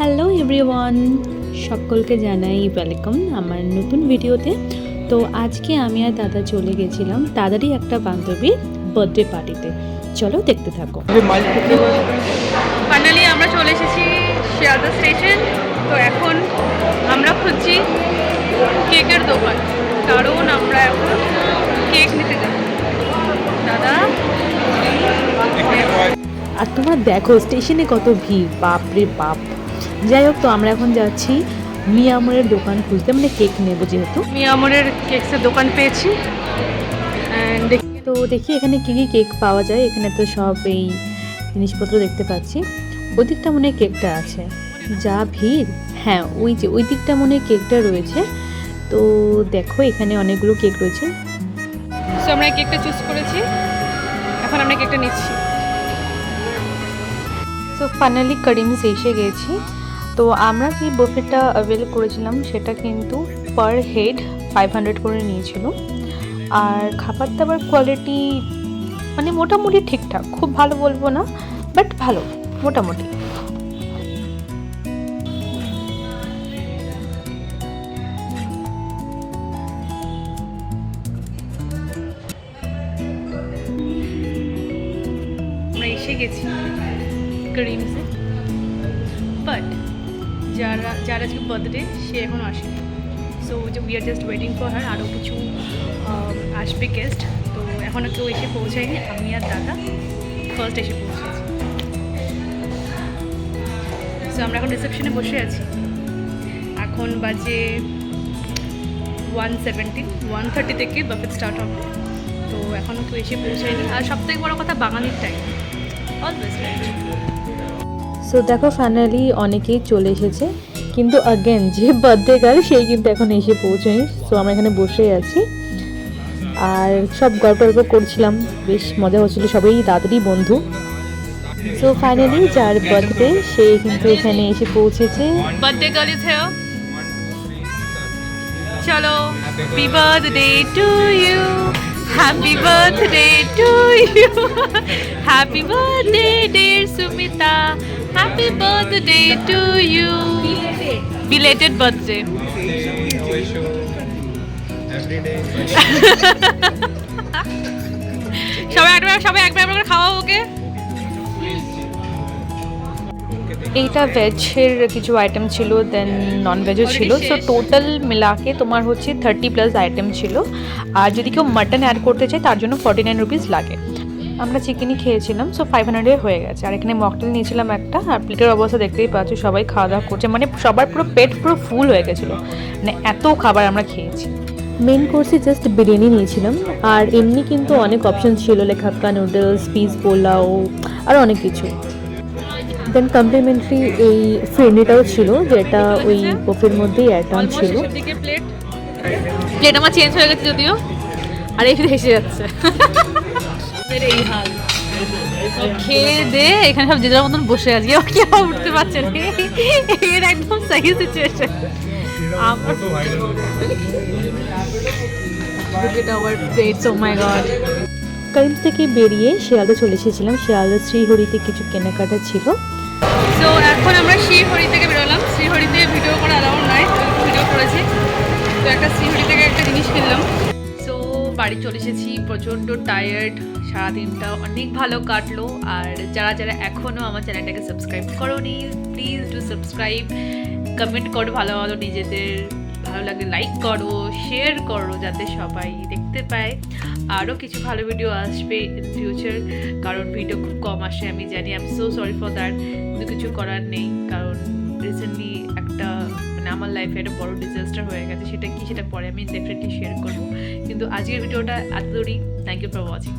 Hello everyone, সকলকে জানাই welcome আমার নতুন ভিডিওতে। তো আজকে আমি আর দাদা চলে গেছিলাম দাদারই একটা বান্ধবীর বার্থডে পার্টিতে। চলো দেখতে থাকো। ফাইনালি আমরা চলে এসেছি শিয়ালদা স্টেশন। তো এখন আমরা খুঁজছি কেকের দোকান, কারণ আমরা এখন কেক নিতে যাব। দাদা আর তোমার দেখো স্টেশনে কত ভিড়, বাপ রে বাপ। যাই হোক, তো আমরা এখন যাচ্ছি মিয়ামরের দোকান খুঁজতে, মানে কেক নেবো যেহেতু। মিয়ামরের কেকের দোকান পেয়েছি। তো দেখি এখানে কী কী কেক পাওয়া যায়। এখানে তো সব এই জিনিসপত্র দেখতে পাচ্ছি। ওই দিকটা মনে হয় কেকটা আছে, যা ভিড়। হ্যাঁ, ওই যে ওই দিকটা মনে হয় কেকটা রয়েছে। তো দেখো এখানে অনেকগুলো কেক রয়েছে। সো আমরা এই কেকটা চুজ করেছি, এখন আমরা কেকটা নিচ্ছি। সো ফাইনালি করিমস এসে গেছি। তো আমরা যে বুফেটা অ্যাভেল করেছিলাম সেটা কিন্তু পার হেড 500 করে নিয়েছিল। আর খাবার দাবার কোয়ালিটি মানে মোটামুটি ঠিকঠাক, খুব ভালো বলবো না, বাট ভালো মোটামুটি। আমরা এসে গেছি করিমসে, বাট যার আজকে বার্থডে সে এখনও আসেনি। So we are just waiting for her. আরও কিছু আসবে গেস্ট, তো এখনও কেউ এসে পৌঁছায়নি। আমি আর দাদা ফার্স্ট এসে পৌঁছেছি। সো আমরা এখন রিসেপশনে বসে আছি। এখন বাজে 1:30 থেকে বাফেট স্টার্ট হবে। তো এখনও কেউ এসে পৌঁছায়নি। আর সবথেকে বড় কথা, বাঙালির টাইম অলওয়েজ রাইট। সো দেখো ফাইনালি অনেকেই চলে এসেছে, কিন্তু অ্যাগেন যে বার্থডে গার্ল সেই কিন্তু এখন এসে পৌঁছয়নি। সো আমরা এখানে বসে আছি আর সব গল্প করছিলাম, বেশ মজা হচ্ছিল, সবাই দাদারই বন্ধু। সো ফাইনালি যার বার্থডে সে কিন্তু এখানে এসে পৌঁছেছে। Birthday girl is here. চলো, happy birthday to you, happy birthday to you, happy birthday dear Sumita, happy birthday to you, belated birthday. সবাই একবার করে খাওয়াও ওকে। এইটা ভেজের কিছু আইটেম ছিল, দেন নন ভেজও ছিল। সো টোটাল মিলাকে তোমার হচ্ছে 30+ আইটেম ছিল। আর যদি কেউ মাটন অ্যাড করতে চায় তার জন্য 49 রুপিস লাগে। আমরা চিকেনই খেয়েছিলাম, সো 500 হয়ে গেছে। আর এখানে মকটেল নিয়েছিলাম একটা। আর প্লেটের অবস্থা দেখতেই পাচ্ছ, সবাই খাওয়া দাওয়া করছে, মানে সবার পুরো পেট পুরো ফুল হয়ে গেছিলো, মানে এত খাবার আমরা খেয়েছি। মেন কোর্সে জাস্ট বিরিয়ানি নিয়েছিলাম, আর এমনি কিন্তু অনেক অপশন ছিল, লাইক হাক্কা নুডলস, পিস পোলাও, আর অনেক কিছু। দেন কমপ্লিমেন্টারি এই ফ্রেন্ডিটাও ছিল, যেটা ওই বুফের মধ্যেই অ্যাড অন ছিল। প্লেট আমার চেঞ্জ হয়ে গেছে যদিও, আর এই এসে যাচ্ছে। এই হাল খেয়ে দে এখানে সব যে যার মতন বসে আছে, কেউ উঠতে পারছে না। এর একদম সাহি সিচুয়েশন। আমার করিমস থেকে বেরিয়ে শিয়ালদা চলে এসেছিলাম। শিয়ালদা শ্রীহরিতে কিছু কেনাকাটা ছিল। সো এখন আমরা শ্রীহরি থেকে বেরোলাম। শ্রীহরিতে ভিডিও করা অ্যালাউ নাই, ভিডিও করেছি। তো একটা শ্রীহরি থেকে একটা জিনিস কিনলাম। সো বাড়ি চলে এসেছি, প্রচণ্ড টায়ার্ড, সারাদিনটা অনেক ভালো কাটলো। আর যারা যারা এখনও আমার চ্যানেলটাকে সাবস্ক্রাইব করোনি, প্লিজ ডু সাবস্ক্রাইব, কমেন্ট করো ভালো ভালো, নিজেদের ভালো লাগে লাইক করো, শেয়ার করো, যাতে সবাই দেখতে পায়। আরও কিছু ভালো ভিডিও আসবে ইন ফিউচার, কারণ ভিডিও খুব কম আসে আমি জানি। I am so sorry for that, কিন্তু কিছু করার নেই, কারণ রিসেন্টলি একটা মানে আমার লাইফে একটা বড় ডিজাস্টার হয়ে গেছে। সেটা কি, সেটা পরে আমি ডেফিনেটলি শেয়ার করবো। কিন্তু আজকের ভিডিওটা এত দূরই। Thank you for watching.